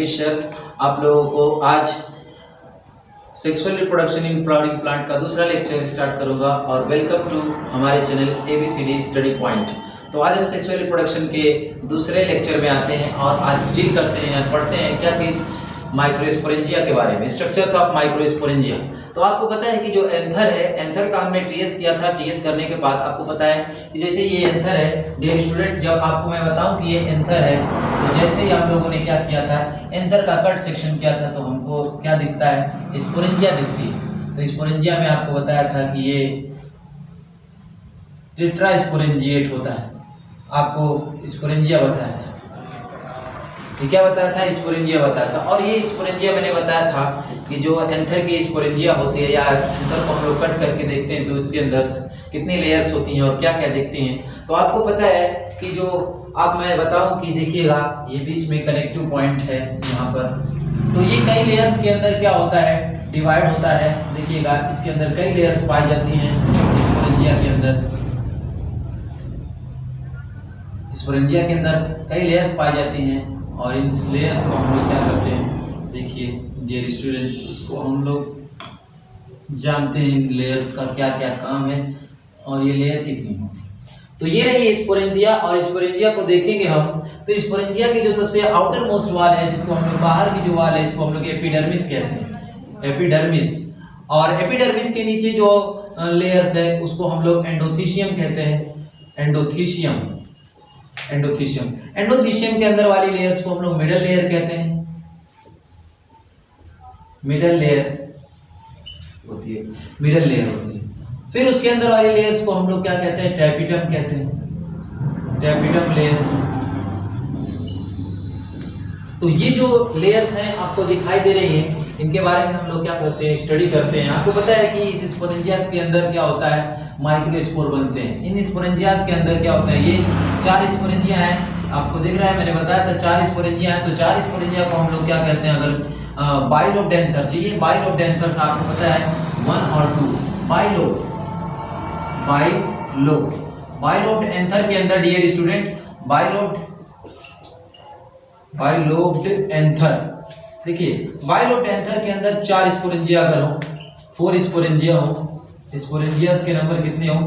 बेशक आप लोगों को आज sexual reproduction in flowering plant का दूसरा लेक्चर स्टार्ट करूंगा और वेलकम टू हमारे चैनल ABCD स्टडी पॉइंट। तो आज हम सेक्सुअल रिप्रोडक्शन के दूसरे लेक्चर में आते हैं और आज डील करते हैं, पढ़ते हैं क्या चीज़, माइक्रोस्पोरेंजिया के बारे में, स्ट्रक्चर्स ऑफ माइक्रोस्पोरेंजिया। तो आपको पता है कि जो एंथर है, एंथर का हमने टीएस किया था। टीएस करने के बाद आपको पता है कि जैसे ये एंथर है, डियर स्टूडेंट, जब आपको मैं बताऊं कि ये एंथर है तो जैसे ही हम लोगों ने क्या किया था, एंथर का कट सेक्शन किया था तो हमको क्या दिखता है, स्पोरेंजिया दिखती है। तो स्पोरेंजिया में आपको बताया था कि ये टेट्रास्पोरेंजिएट होता है, आपको स्पोरेंजिया बताया था। ये क्या बताया था, स्पोरेंजिया बताया था। और ये स्पोरेंजिया मैंने बताया था कि जो एंथर की स्पोरेंजिया होती है या एंथर को हम लोग कट करके देखते हैं तो इसके अंदर कितनी लेयर्स होती हैं और क्या क्या दिखती हैं। तो आपको पता है कि जो आप मैं बताऊं कि देखिएगा, ये बीच में कनेक्टिव पॉइंट है यहाँ पर, तो ये कई लेयर्स के अंदर क्या होता है, डिवाइड होता है। देखिएगा इसके अंदर कई लेयर्स पाई जाती हैं स्पोरेंजिया के अंदर। स्पोरेंजिया के अंदर कई लेयर्स पाई जाती हैं और इन लेयर्स को हम लोग क्या करते हैं, देखिए डियर स्टूडेंट, इसको हम लोग जानते हैं इन लेयर्स का क्या क्या काम है और ये लेयर कितनी होती है। तो ये रही स्पोरेंजिया, और स्पोरेंजिया को देखेंगे हम तो स्पोरेंजिया की जो सबसे आउटर मोस्ट वाल है, जिसको हम लोग बाहर की जो वाल है, इसको हम लोग एपिडर्मिस कहते हैं, एपिडर्मिस। और एपिडर्मिस के नीचे जो लेयर्स है उसको हम लोग एंडोथीशियम कहते हैं, एंडोथीशियम। एंडोथीशियम, एंडोथीशियम के अंदर वाली लेयर्स को हम लोग मिडल लेयर कहते हैं, मिडल लेयर होती है, मिडल लेयर होती है। फिर उसके अंदर वाली लेयर्स को हम लोग क्या कहते हैं, टैपिटम कहते हैं, टैपिटम लेयर। तो ये जो लेयर्स हैं आपको दिखाई दे रही हैं, इनके बारे में हम लोग क्या करते हैं, स्टडी करते हैं। आपको पता है कि इस स्पोरेंजियास के अंदर क्या होता है, माइक्रोस्पोर बनते हैं। इन स्पोरेंजियास के अंदर क्या होता है, ये 4 स्पोरेंजिया हैं, आपको दिख रहा है, मैंने बताया था 4 स्पोरेंजिया हैं। तो 4 स्पोरेंजिया को हम लोग क्या कहते हैं, अगर बाइलोडेंथर चाहिए, बाइलोडेंथर का आपको पता है 1 और 2, बाइलोड, बाइलोड, बाइलोड एंथर के अंदर डियर स्टूडेंट, बाइलोड, बाइलोड एंथर, देखिए बाइलोड एंथर के अंदर 4 स्पोरेंजिया अगर हो, 4 स्पोरेंजिया हो, स्पोरेंजियास के नंबर कितने हो,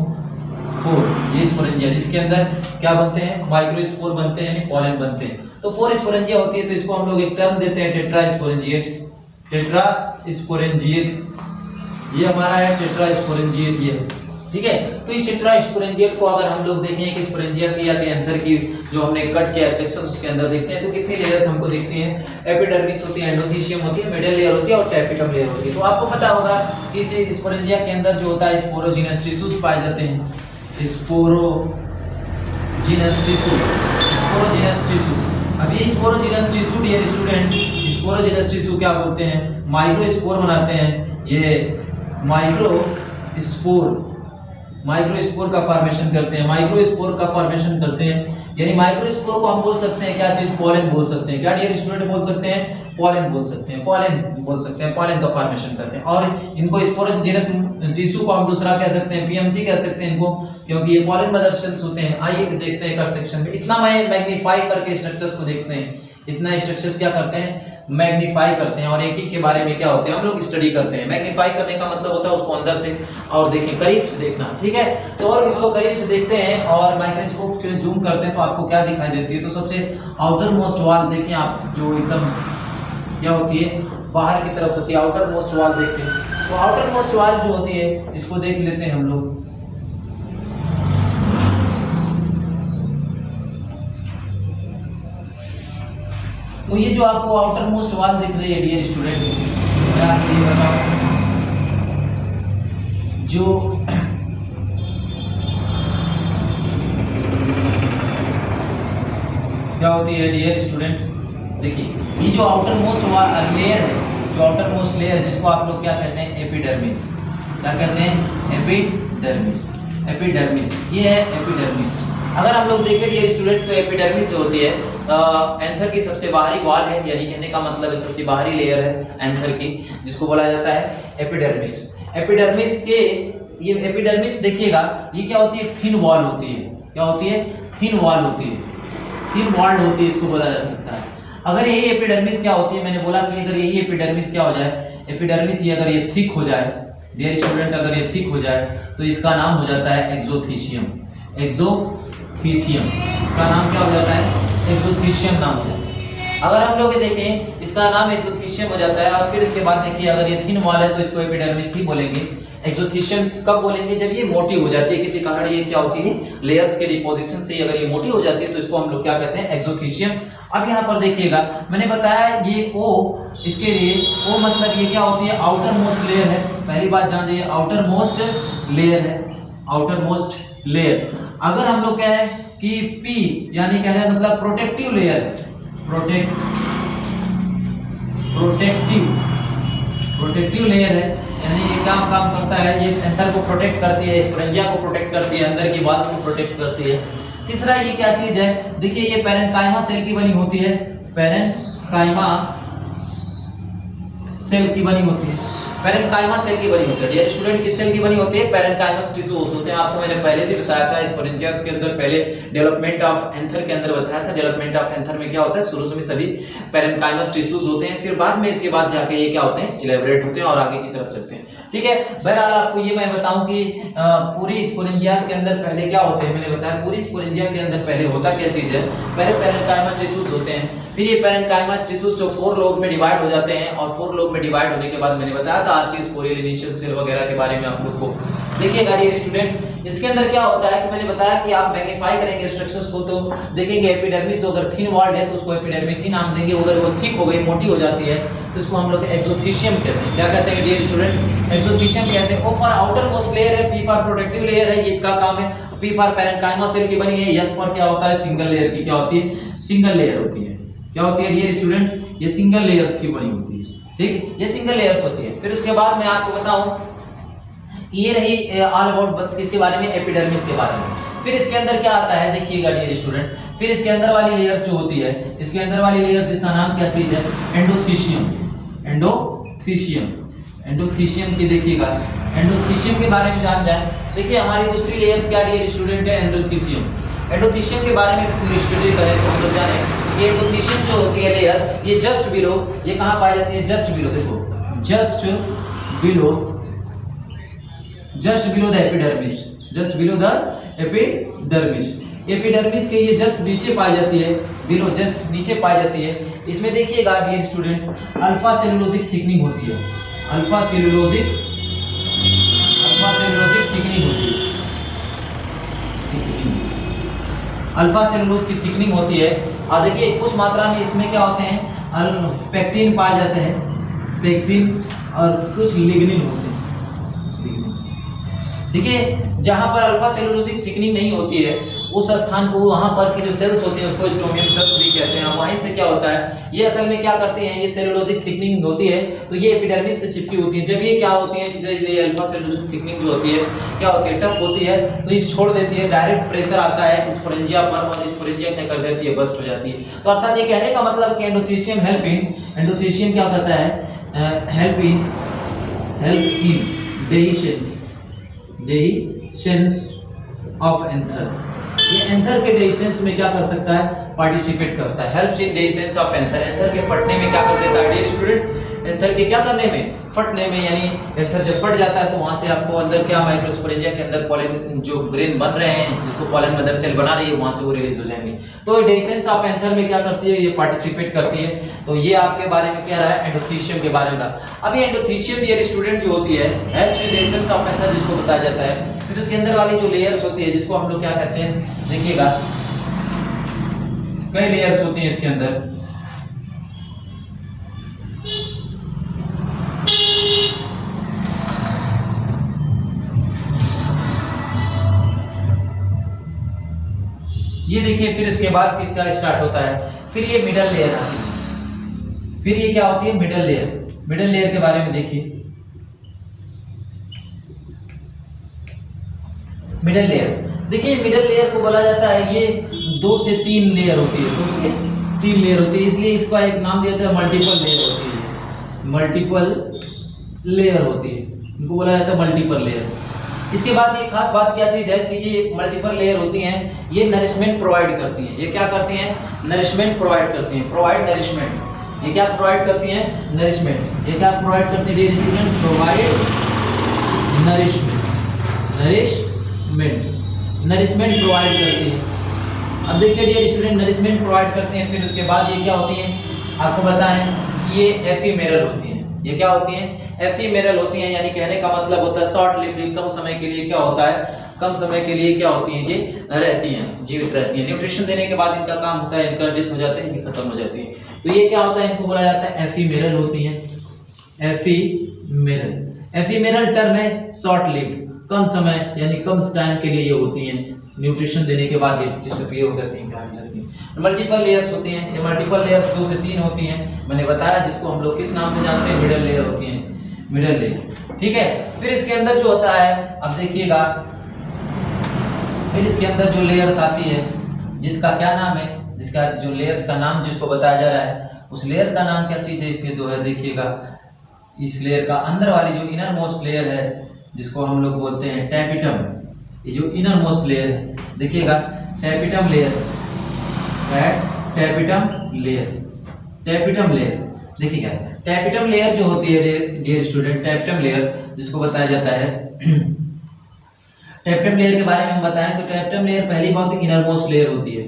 4। ये स्पोरेंजिया जिसके अंदर क्या बनते हैं, माइक्रोस्पोर बनते हैं, यानी पॉलन बनते हैं। तो 4 स्पोरेंजिया होती है, तो इसको हम लोग एक टर्म देते हैं, टेट्रास्पोरेंजिएट, टेट्रास्पोरेंजिएट। ये हमारा है टेट्रास्पोरेंजिएट, ये ठीक है। तो इस टेट्रास्पोरेंजिएट को अगर हम लोग देखें कि स्पोरेंजिया की या एंथर की जो हमने कट किया सेक्शन उसके अंदर देखते हैं तो कितनी लेयर्स हमको दिखती हैं, एपिडर्मिस होती है, एंडोथीशियम होती है, मिडल लेयर होती है और टैपिटम लेयर होती है। तो आपको पता होगा कि इस स्पोरेंजिया के अंदर जो होता है स्पोरोजिनस टिश्यूज पाए जाते हैं, स्पोरोजिनस टिश्यू, स्पोरोजिनस टिश्यू। अब ये sporogenous tissue dear student, sporogenous tissue क्या बोलते हैं, माइक्रोस्पोर बनाते हैं। ये माइक्रोस्पोर, माइक्रोस्पोर का फॉर्मेशन करते हैं, माइक्रोस्पोर का फॉर्मेशन करते हैं, यानी माइक्रोस्पोर को हम बोल सकते हैं क्या चीज, पॉलन बोल सकते हैं। क्या डियर स्टूडेंट बोल सकते हैं, पॉलन बोल सकते हैं, पॉलन बोल सकते हैं, पॉलन का फॉर्मेशन करते हैं। और इनको स्पोरोजिनस टिश्यू को हम दूसरा कह सकते हैं, पीएमसी कह सकते हैं इनको, क्योंकि ये पॉलन मदर सेल्स होते हैं। आइए देखते हैं कट सेक्शन में, इतना मैं मैग्नीफाई करके स्ट्रक्चर्स को देखते हैं, इतना स्ट्रक्चर्स क्या करते हैं, मैग्नीफाई करते हैं और एक एक के बारे में क्या होते हैं हम लोग स्टडी करते हैं। मैग्नीफाई करने का मतलब होता है उसको अंदर से और देखें, करीब से देखना, ठीक है। तो और इसको करीब से देखते हैं और माइक्रोस्कोप से जूम करते हैं तो आपको क्या दिखाई देती है। तो सबसे आउटर मोस्ट वाल देखें आप, जो एकदम क्या होती है, बाहर की तरफ होती है, आउटर मोस्ट वाल देखते हैं। तो आउटर मोस्ट वाल जो होती है इसको देख लेते हैं हम लोग। तो ये जो आपको आउटर मोस्ट वाल दिख रही है डियर स्टूडेंट, मैं आपको ये बताऊं, जो क्या होती है डियर स्टूडेंट, देखिए ये जो आउटर मोस्ट लेयर है, जो आउटर मोस्ट लेयर जिसको आप लोग क्या कहते हैं, एपिडर्मिस। क्या कहते हैं, एपिडर्मिस, एपिडर्मिस, ये है एपिडर्मिस। अगर हम लोग देखें डियर स्टूडेंट तो एपिडर्मिस जो होती है एंथर की सबसे बाहरी वॉल है, यानी कहने का मतलब है सबसे बाहरी लेयर है एंथर की, जिसको बोला जाता है एपिडर्मिस। एपिडर्मिस के ये एपिडर्मिस देखिएगा, ये क्या होती है, थिन वॉल होती है। क्या होती है, थिन वॉल होती है, थिन वॉल्ड होती है, इसको बोला जाता है। अगर यही एपिडर्मिस क्या होती है, मैंने बोला कि अगर यही एपिडर्मिस क्या हो जाए, एपिडर्मिस ये अगर ये थिक हो जाए डियर स्टूडेंट, अगर ये थिक हो जाए तो इसका नाम हो जाता है एक्सोथीशियम। एक्सोथीशियम इसका नाम क्या हो जाता है, एक्सोथीशियम नाम हो जाता है। अगर हम लोग देखें इसका नाम एक्सोथीशियम हो जाता है, और फिर इसके बाद देखिए अगर ये थिन वॉल है तो इसको एपिडर्मिस ही बोलेंगे। एक्सोथीशियम कब बोलेंगे, जब ये मोटी हो जाती है, किसी कारण ये क्या होती है, लेयर्स के डिपोजिशन से अगर ये मोटी हो जाती है तो इसको हम लोग क्या कहते हैं, एक्सोथीशियम। अब यहाँ पर देखिएगा मैंने बताया ये ओ, इसके लिए ओ मतलब ये क्या होती है, आउटर मोस्ट लेयर है। पहली बात जान लीजिए आउटर मोस्ट लेयर है, आउटर मोस्ट लेयर। अगर हम लोग क्या है कि पी यानी क्या है, मतलब प्रोटेक्टिव लेयर है, प्रोटेक्टिव लेयर है, यानी ये काम करता है, ये एंथर को प्रोटेक्ट करती है, स्पोरेंजिया को प्रोटेक्ट करती है, अंदर की वॉल्स को प्रोटेक्ट करती है। तीसरा ये क्या चीज है, देखिए ये पैरेन्काइमा सेल की बनी होती है, पैरेन्काइमा सेल की बनी होती है, पैरेन्काइमा सेल की बनी होती है। डियर स्टूडेंट किस सेल की बनी होती है, पैरेन्काइमस टिश्यूज होते हैं। आपको मैंने पहले भी बताया था स्पोरेंजियास के अंदर, पहले डेवलपमेंट ऑफ एंथर के अंदर बताया था। डेवलपमेंट ऑफ एंथर में क्या होता है, शुरू में सभी पैरेन्काइमस टिश्यूज होते हैं, फिर बाद में इसके बाद जाके ये क्या होते हैं, इलेबोरेट होते हैं और आगे की तरफ चलते हैं। ठीक है, बहरहाल आपको ये मैं बताऊं कि पूरी स्पोरेंजियास के अंदर पहले क्या होते हैं, मैंने बताया पूरी स्पोरेंजिया के अंदर पहले होता क्या चीज है, पहले पैरेन्काइमस टिश्यूज होते हैं, फिर ये पैरेन्काइमस टिश्यूज जो 4 लोब में डिवाइड हो जाते हैं, और 4 लोब में डिवाइड होने के बाद मैंने बताया था आर्ची, स्पोरियल, इनिशियल सेल वगैरह के बारे में आप लोग को। देखिएगा डियर स्टूडेंट इसके अंदर क्या होता है कि मैंने बताया कि आप मैग्नीफाई करेंगे स्ट्रक्चर्स को तो देखेंगे एपिडर्मिस, तो अगर थिन वॉल्ड है तो उसको एपिडर्मिस ही नाम देंगे, अगर वो थिक हो गई, मोटी हो जाती है तो इसको हम लोग एक्सोथीशियम कहते हैं। क्या कहते हैं डियर स्टूडेंट, एक्सोथीशियम कहते हैं। O for outermost layer है, पी फॉर प्रोटेक्टिव लेयर है, ये इसका काम है। पी फॉर पैरेन्काइमा सेल की बनी है, एस फॉर क्या होता है, सिंगल लेयर की क्या होती है, सिंगल लेयर होती है। क्या होती है डियर स्टूडेंट, ये सिंगल लेयर्स की बनी होती है। ठीक, ये सिंगल लेयर्स होती है। फिर उसके बाद मैं आपको बताऊं कि ये रही ऑल अबाउट किसके बारे में, एपिडर्मिस के बारे में। फिर इसके अंदर क्या आता है, देखिएगा डियर स्टूडेंट, फिर इसके अंदर वाली लेयर्स जो होती है, इसके अंदर वाली लेयर्स जिसका नाम क्या चीज है, एंडोथीशियम। एंडोथीशियम, एंडोथीशियम की देखिएगा, एंडोथीशियम के बारे में जान जाए। देखिए हमारी दूसरी लेयर्स क्या डियर स्टूडेंट है, एंडोथीशियम। एंडोथीशियम के बारे में पूरी स्टडी करें तो हम लोग जाने कि एंडोथीशियम जो होती है लेयर, ये जस्ट बिलो, ये कहां पाई जाती है, जस्ट बिलो, देखो just below the epidermis, just below the epidermis. Epidermis के ये जस्ट नीचे पाई जाती है, बिलो जस्ट नीचे पाई जाती है। इसमें देखिएगा dear student alpha cellulosic thickening होती है, अल्फा सेलुलोजिक थिकनिंग होती है, अल्फा सेलुलोज की थिकनिंग होती है। और देखिए कुछ मात्रा में इसमें क्या होते हैं, पेक्टिन पाए जाते हैं, पेक्टिन, और कुछ लिग्निन होते हैं। देखिए जहां पर अल्फा सेलुलोजिक थिकनिंग नहीं होती है उस स्थान को, वहां पर के जो सेल्स होते हैं उसको स्ट्रोमियम सेल्स भी कहते हैं। वहीं से क्या होता है, ये असल में क्या करते हैं, ये सेलुलोजिक थिकनिंग होती है तो ये एपिडर्मिस से चिपकी होती है। जब ये क्या होती है, जब ये अल्फा सेलुलोजिक थिकनिंग जो होती है क्या होती है, टफ होती है, तो ये छोड़ देती है, डायरेक्ट प्रेशर आता है स्पोरेंजिया पर और स्पोरेंजिया क्या कर देती है, बस्ट हो जाती है। तो अर्थात ये कहने का मतलब कि एंडोथीशियम हेल्प इन, एंडोथीशियम क्या करता है, help in dehiscence of anther. ये एंथर के डेhiscence में क्या कर सकता है, पार्टिसिपेट करता है, help in dehiscence of anther. Anther के फटने में क्या कर देता है डियर स्टूडेंट, एंथर के क्या करने में, फटने में, यानी एंथर जब फट जाता है तो वहां से आपको अंदर क्या, माइक्रोस्पोरेंजिया के अंदर पॉलन जो ग्रेन बन रहे हैं जिसको पॉलन मदर सेल बना रही है वहां से वो रिलीज हो जाएंगे। तो डेhiscence ऑफ एंथर में क्या करती है, ये पार्टिसिपेट करती है। तो ये आपके बारे में क्या रहा है, एंडोथीशियम के बारे में रहा। अब ये एंडोथीशियम डियर स्टूडेंट जो होती है help in dehiscence of anther जिसको बताया जाता है। फिर उसके अंदर वाली जो लेयर्स होती है जिसको हम लोग क्या कहते हैं, देखिएगा कई लेयर्स होती हैं इसके अंदर। ये देखिए फिर इसके बाद किसका स्टार्ट होता है, फिर ये मिडल लेयर आती है। फिर ये क्या होती है, मिडल लेयर। मिडल लेयर के बारे में देखिए, मिडल लेयर, देखिए मिडल लेयर को बोला जाता है, ये 2 से 3 लेयर होती है, 2 से 3 लेयर होती है, इसलिए इसका एक नाम दिया जाता है मल्टीपल लेयर होती है, मल्टीपल लेयर होती है, इनको बोला जाता है मल्टीपल लेयर। इसके बाद ये खास बात क्या चीज है कि ये मल्टीपल लेयर होती हैं, ये नरिशमेंट प्रोवाइड करती हैं। ये क्या करती हैं? नरिशमेंट प्रोवाइड करती हैं। Provide nourishment. ये क्या प्रोवाइड करती हैं? नरिशमेंट। ये क्या प्रोवाइड करती है dear student? Provide nourishment. Nourishment, nourishment provide करती है। अब देखिए डियर स्टूडेंट, नरिशमेंट प्रोवाइड करते हैं, फिर उसके बाद ये क्या होती हैं? आपको बताएं कि ये एफीमेरल होती हैं। ये क्या होती हैं? एफीमेरल होती हैं, यानी कहने का मतलब होता है शॉर्ट लिव्ड, कम समय के लिए क्या होता है? कम समय के लिए क्या होती हैं? ये रहती हैं, जीवित रहती हैं। न्यूट्रिशन देने के बाद इनका काम होता है, इनका डेथ हो जाता है, इनकी खत्म हो जाती है। तो ये क्या होता है? इनको बोला जाता है एफीमेरल होती हैं। एफीमेरल, एफीमेरल टर्म है शॉर्ट लिव्ड, कम समय यानी कम टाइम के लिए ये होती हैं। न्यूट्रिशन देने के बाद ये डिसअपीयर हो जाती हैं, गायब हो जाती हैं। मल्टीपल लेयर्स होती हैं। ये मल्टीपल लेयर्स 2 से 3 होती हैं, मैंने बताया, जिसको हम लोग किस नाम से जानते हैं? मिडल लेयर होती हैं, मिडल लेयर। ठीक है, फिर इसके अंदर जो होता है, अब देखिएगा, फिर इसके अंदर जो लेयर्स आती है, जिसका क्या नाम है? जिसका जो लेयर्स का नाम जिसको बताया जा रहा है, उस लेयर का नाम क्या चीज है? इसके दो है, देखिएगा। इस लेयर का अंदर वाली जो इनर मोस्ट लेयर है, जिसको हम लोग बोलते हैं टैपिटम, ये जो इनर मोस्ट लेयर है, देखिएगा, tapetum layer, tapetum layer, tapetum layer. देखिएगा, टैपिटम लेयर जो होती है डियर स्टूडेंट, टैपिटम लेयर जिसको बताया जाता है, टैपिटम लेयर के बारे में हम बताएं तो टैपिटम लेयर पहली बात इनर मोस्ट लेयर होती है।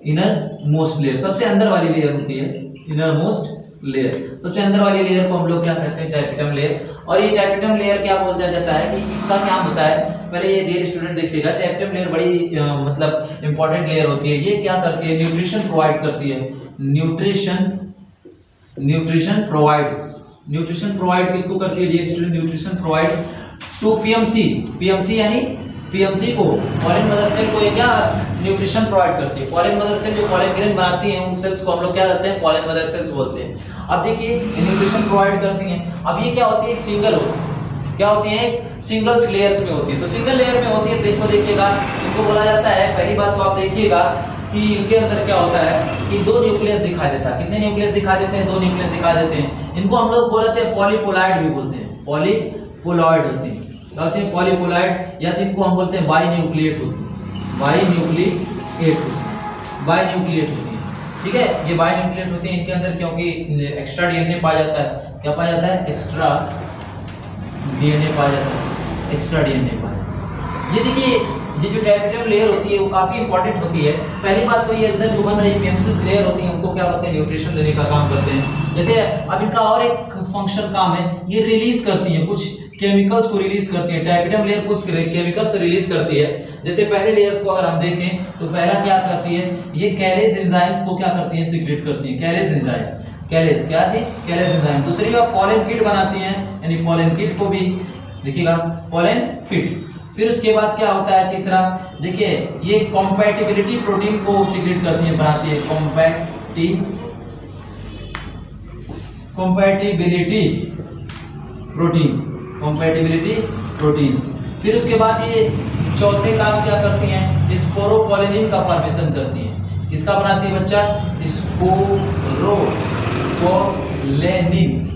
इनर मोस्ट लेयर सबसे अंदर वाली लेयर होती है, इनर मोस्ट लेयर, सबसे अंदर वाली लेयर को हम लोग क्या कहते हैं? Tapetum layer. और ये टैपिटम लेयर क्या बोला जाता है कि इसका क्या होता है? पहले ये डियर स्टूडेंट देखिएगा, टैपिटम लेयर बड़ी मतलब इंपॉर्टेंट लेयर होती है। ये क्या करती है? न्यूट्रिशन प्रोवाइड करती है। Nutrition, nutrition provide, nutrition provide किसको करती है dear student? Nutrition provide to PMC. PMC यानी पीएमसी को, पॉलन मदर सेल को ये क्या न्यूट्रिशन प्रोवाइड करती है। पॉलन मदर सेल जो पॉलन ग्रेन बनाती हैं, उन सेल्स को हम लोग क्या कहते हैं? पॉलन मदर सेल्स बोलते हैं। अब देखिए, न्यूट्रिशन प्रोवाइड करती हैं। अब ये क्या होती है? एक सिंगल क्या होती है? एक सिंगल्स लेयर्स में होती है। तो सिंगल लेयर में होती है, देखो देखिएगा, इनको बोला जाता है, पहली बात तो आप देखिएगा कि इनके अंदर क्या होता है कि 2 न्यूक्लियस दिखाई देता है। कितने न्यूक्लियस दिखाई देते हैं? 2 न्यूक्लियस दिखाई देते हैं। इनको हम लोग बोलते हैं पॉलीपोलॉइड भी बोलते हैं, पॉलीपोलॉइड होते हैं। क्या होते हैं? पॉलीपोलॉइड, या तो इनको हम बोलते हैं बाइन्यूक्लिएट होते हैं, बाइन्यूक्लिएट होते हैं, बाइन्यूक्लिएट होती है। ठीक है, ये बाइन्यूक्लिएट होती है इनके अंदर, क्योंकि एक्स्ट्रा डीएनए पाया जाता है। क्या पाया जाता है? एक्स्ट्रा डीएनए पाया जाता है, एक्स्ट्रा डीएनए पाया जाता है। ये देखिए, ये जो टैपिटम लेयर होती है वो काफी इंपॉर्टेंट होती है। पहली बात तो ये अंदर जो बन रही पीएमसी लेयर होती है, उनको क्या बोलते हैं? न्यूट्रिशन देने का काम करते हैं। जैसे अब इनका और एक फंक्शन काम है, ये रिलीज करती है, कुछ केमिकल्स को रिलीज करती है। टैपिटम लेयर कुछ केमिकल्स रिलीज करती है। जैसे पहले लेयर्स को अगर हम देखें तो पहला क्या करती है? ये कैलेज एंजाइम को क्या करती है? सीक्रेट करती है, कैलेज एंजाइम। कैलेज क्या चीज? कैलेज एंजाइम। दूसरी बात पॉलन किट बनाती हैं, यानी पॉलन किट को भी देखिएगा, पॉलन किट। फिर उसके बाद क्या होता है? तीसरा देखिए, ये कॉम्पैटिबिलिटी प्रोटीन को सीक्रेट करती है, बनाती है, कॉम्पैटिबिलिटी प्रोटीन, कॉम्पैटिबिलिटी प्रोटीन्स। फिर उसके बाद ये चौथे काम क्या करती हैं? स्पोरोपोलिनिन का फॉर्मेशन करती हैं। इसका बनाती है बच्चा? स्पोरोपोलिनिन।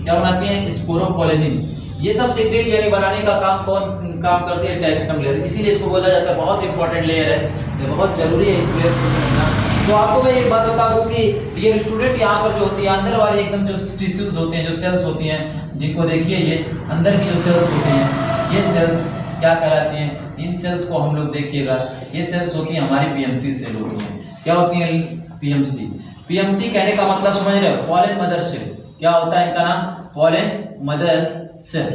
क्या बनाती हैं? स्पोरोपोलिनिन। ये सब सीक्रेट यानी बनाने का काम कौन काम करती है? Tapetum layer. इसीलिए इसको बोला जाता है बहुत इंपॉर्टेंट लेयर है, ये बहुत जरूरी है इस लेयर को समझना। तो आपको मैं एक बात बता दूं कि डियर स्टूडेंट, यहाँ पर जो होती है अंदर वाले एकदम जो टिश्यूज होते हैं, जो सेल्स होती हैं, जिनको देखिए ये अंदर की जो सेल्स होती हैं, ये सेल्स क्या कहलाती हैं? इन सेल्स को हम लोग देखिएगा, ये सेल्स होती हैं हमारी पीएमसी सेल होती हैं। क्या होती है? पीएमसी। पीएमसी कहने का मतलब समझ रहे हो? Pollen mother cell. क्या होता है इनका नाम? Pollen mother cell,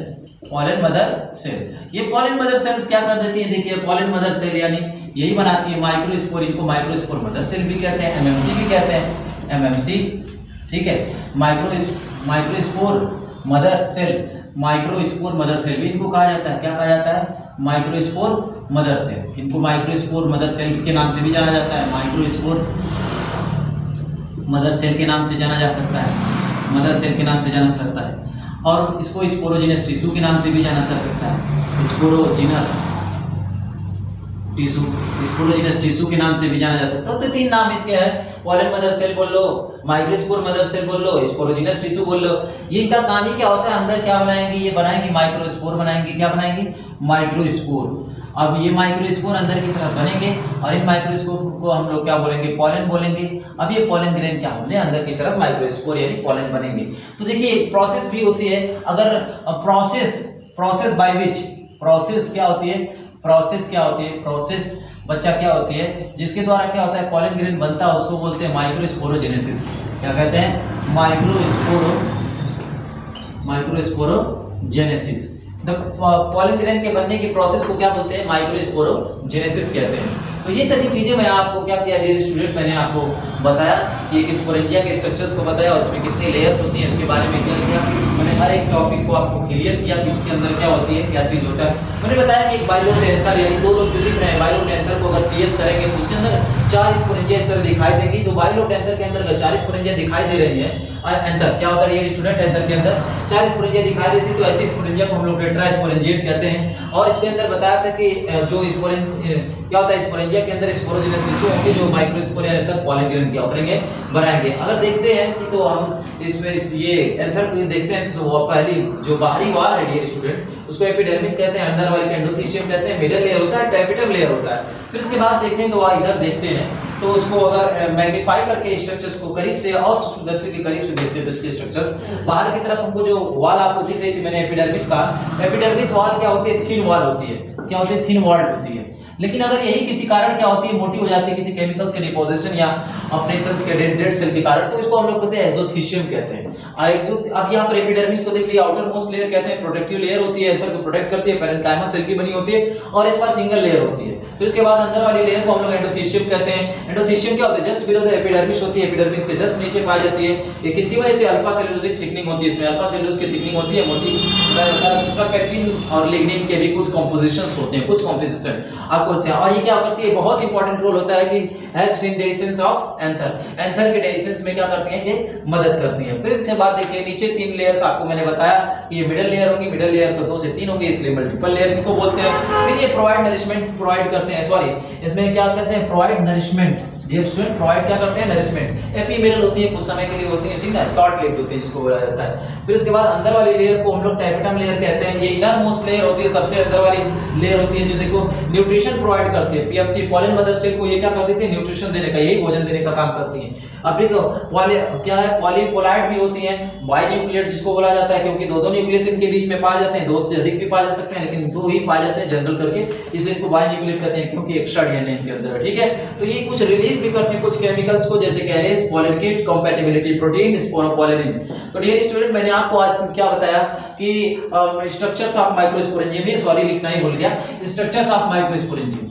pollen mother cell. ये पॉलन मदर सेल्स क्या कर देती है? देखिए, पॉलन मदर सेल यानी यही बनाती है माइक्रोस्पोर। इनको माइक्रोस्पोर मदर सेल भी कहते हैं, एमएमसी भी कहते हैं, एमएमसी। ठीक है, microspore mother cell, microspore mother cell भी इनको कहा जाता है। क्या कहा जाता है? Microspore mother cell. इनको माइक्रोस्पोर मदर सेल के नाम से भी जाना जाता है, माइक्रोस्पोर मदर सेल के नाम से जाना जा सकता है, मदर सेल के नाम से जाना सकता है। और इसको स्पोरोजिनस टिश्यू के नाम से भी जाना जा सकता है, स्पोरोजिनस टिश्यू, स्पोरोजिनस टिश्यू के नाम से भी जाना जाता है। तो 3 नाम इसके हैं, पॉलन मदर सेल बोल लो, माइक्रोस्पोर मदर सेल बोल लो, स्पोरोजिनस टिश्यू बोल लो। ये इनका काम ही क्या होता है? अंदर क्या बनाएंगे? ये बनाएंगे माइक्रोस्पोर बनाएंगे। क्या बनाएंगे? माइक्रोस्पोर। अब ये माइक्रोस्पोर अंदर की तरफ बनेंगे और इन माइक्रोस्पोर को हम लोग क्या बोलेंगे, पॉलन बोलेंगे। अब ये पॉलन ग्रेन क्या होंगे, अंदर की तरफ माइक्रोस्पोर यानी पॉलन बनेंगे। तो देखिए प्रोसेस भी होती है, अगर प्रोसेस बाय विच, प्रोसेस क्या होती है, प्रोसेस बच्चा क्या होती है, जिसके द्वारा क्या होता है पॉलन ग्रेन बनता है, उसको बोलते हैं माइक्रोस्पोरोजेनेसिस। क्या कहते हैं, माइक्रोस्पोरोजेनेसिस। पॉलन ग्रेन के बनने की प्रोसेस को क्या बोलते हैं, माइक्रोस्पोरोजेनेसिस कहते हैं। तो ये सभी चीजें मैं आपको क्या किया डियर स्टूडेंट, मैंने आपको बताया कि एक स्पोरेंजिया के स्ट्रक्चर्स को बताया और इसमें कितनी लेयर्स होती हैं उसके बारे में क्या किया मैंने, हर एक टॉपिक को आपको क्लियर किया कि इसके अंदर क्या होती है, क्या चीज होता है। मैंने बताया कि एक बाइलोटेंथर यानी दो लोग जो दिख रहे हैं, बाइलोटेंथर को अगर पीएस करेंगे तो उसके अंदर 4 स्पोरेंजिया इस तरह दिखाई देंगी। जो बाइलोटेंथर के अंदर 4 स्पोरेंजिया दिखाई दे रही है, एंथर क्या होता है ये स्टूडेंट, एंथर के अंदर 4 स्पोरेंजिया दिखाई देती है, तो ऐसी स्पोरेंजिया को हम लोग टेट्रास्पोरेंजिएट कहते हैं। और इसके अंदर बताया था कि जो क्या होता है स्पोरेंजिया के अंदर स्पोरोजेनस टिश्यू होंगे जो माइक्रोस्पोर या एंथर पॉलन ग्रेन क्या करेंगे, बनाएंगे। अगर देखते हैं कि तो हम इसमें ये एंथर को देखते हैं, तो पहली जो बाहरी वाल है डियर स्टूडेंट उसको एपिडर्मिस कहते हैं, अंडर वाल को एंडोथीशियम कहते हैं, मिडल लेयर होता है, टैपिटम लेयर होता है। फिर इसके बाद देखें तो इधर देखते हैं तो उसको अगर मैग्नीफाई करके स्ट्रक्चर्स को करीब से और सूक्ष्मदर्शी के करीब से देखते हैं तो इसके स्ट्रक्चर्स बाहर की तरफ हमको जो वाल आपको दिख रही थी मैंने एपिडर्मिस का, एपिडर्मिस वाल क्या होती है, थिन वाल होती है, क्या होती है, थिन वॉल्ड होती है। लेकिन अगर यही किसी कारण क्या होती है, मोटी हो जाती है किसी केमिकल्स के डिपोजिशन या अपने सेल्स के डेड सेल के कारण, तो इसको हम लोग कहते हैं एक्सोथीशियम कहते हैं। अब यहाँ पर एपिडर्मिस को देख लिया, आउटर मोस्ट लेयर कहते हैं, प्रोटेक्टिव लेयर होती है, एंथर को प्रोटेक्ट करती है, पेरेन्काइमा सेल की बनी होती है और इस पर सिंगल लेयर होती है। फिर उसके बाद अंदर वाली लेयर को हम लोग एंडोथीशियम कहते हैं। एंडोथीशियम क्या होता है, जस्ट बिलो द एपिडर्मिस होती है, एपिडर्मिस के जस्ट नीचे पाई जाती है। ये किसकी वजह से अल्फा सेलुलोसिक थिकनिंग होती है, इसमें अल्फा सेलुलोज की थिकनिंग होती है, मोटी इसमें पेक्टिन और लिग्निन के भी कुछ कंपोजिशंस होते हैं, कुछ कंपोजिशन आपको होते हैं। और ये क्या करती है, बहुत इंपॉर्टेंट रोल होता है कि helps in digestion of anther, anther के डाइजेशन में क्या करती हैं, ये मदद करती हैं। फिर इसके बाद देखिए नीचे 3 लेयर्स आपको मैंने बताया कि ये मिडिल लेयर होगी, मिडिल लेयर को 2 से 3 होंगे, इसलिए मल्टीपल लेयर इनको बोलते हैं। फिर ये प्रोवाइड नरिशमेंट प्रोवाइड करते हैं, सॉरी इसमें क्या कहते हैं, provide nourishment, dear student provide क्या करते हैं, नरिशमेंट। एफीमेरल होती है, कुछ समय के लिए होती है, ठीक है, शॉर्ट लिव्ड होती है जिसको बोला जाता है। फिर उसके बाद अंदर वाली लेयर को हम लोग टैपिटम लेयर कहते हैं। ये इनर मोस्ट लेयर होती है, सबसे अंदर वाली लेयर होती है जो देखो न्यूट्रिशन प्रोवाइड करती है। पीएमसी पॉलन मदर सेल को ये क्या कर देती है, न्यूट्रिशन देने का, यही भोजन देने का काम करती है। अब देखो क्या है, पॉलीपोलाइड भी होती है, बाइन्यूक्लिएट जिसको बोला जाता है, क्योंकि दो न्यूक्लियस इनके बीच में पाए जाते हैं, 2 से अधिक भी पाए जा सकते हैं लेकिन 2 ही पाए जाते हैं जनरल करके, इसलिए इनको बाइन्यूक्लिएट कहते हैं क्योंकि एक्स्ट्रा डीएनए इनके अंदर है, ठीक है। तो ये कुछ रिलीज भी करते हैं कुछ केमिकल्स को, जैसे callase, pollen kit, compatibility protein, sporopollenin. तो डियर स्टूडेंट मैंने आपको आज क्या बताया कि स्ट्रक्चर्स ऑफ माइक्रोस्पोरेंजियम, ये सॉरी लिखना ही भूल गया, structures of microsporangium,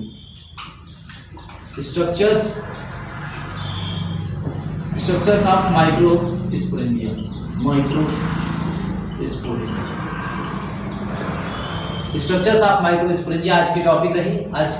structures of microsporangium, structures of microsporangia आज की टॉपिक रही। आज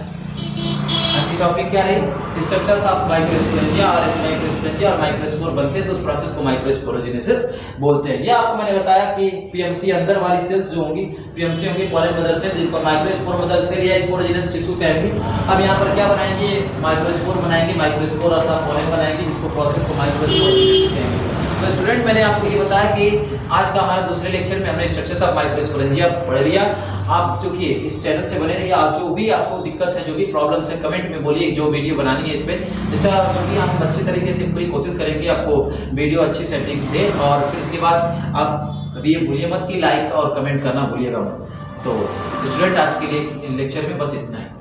की टॉपिक क्या रही, स्ट्रक्चर्स ऑफ माइक्रोस्पोरेंजिया। और इस माइक्रोस्पोरेंजिया और माइक्रोस्पोर बनते हैं तो उस प्रोसेस को माइक्रोस्पोरोजेनेसिस बोलते हैं। ये आपको मैंने बताया कि पीएमसी अंदर वाली सेल्स जो होंगी, पीएमसी होंगी पॉलन मदर सेल, जिनको माइक्रोस्पोर मदर सेल या स्पोरोजेनस टिश्यू कहेंगे। अब यहाँ पर क्या बनाएंगे, माइक्रोस्पोर बनाएंगे, माइक्रोस्पोर अर्थात पॉलन बनाएंगे, जिसको प्रोसेस को माइक्रोस्पोरोजेनेसिस कहेंगे। तो स्टूडेंट मैंने आपको ये बताया कि आज का हमारा दूसरे लेक्चर में हमने स्ट्रक्चर्स ऑफ माइक्रोस्पोरेंजिया पढ़ लिया। आप जो कि इस चैनल से बने रहिए, आप जो भी आपको दिक्कत है, जो भी प्रॉब्लम्स है, कमेंट में बोलिए, जो वीडियो बनानी है इस पे, जैसा जो भी हम अच्छे तरीके से पूरी कोशिश करेंगे आपको वीडियो अच्छी सेटिंग दे। और फिर इसके बाद आप कभी ये भूलिए मत कि लाइक और कमेंट करना भूलिएगा मत। तो स्टूडेंट आज के लिए लेक्चर में बस इतना है।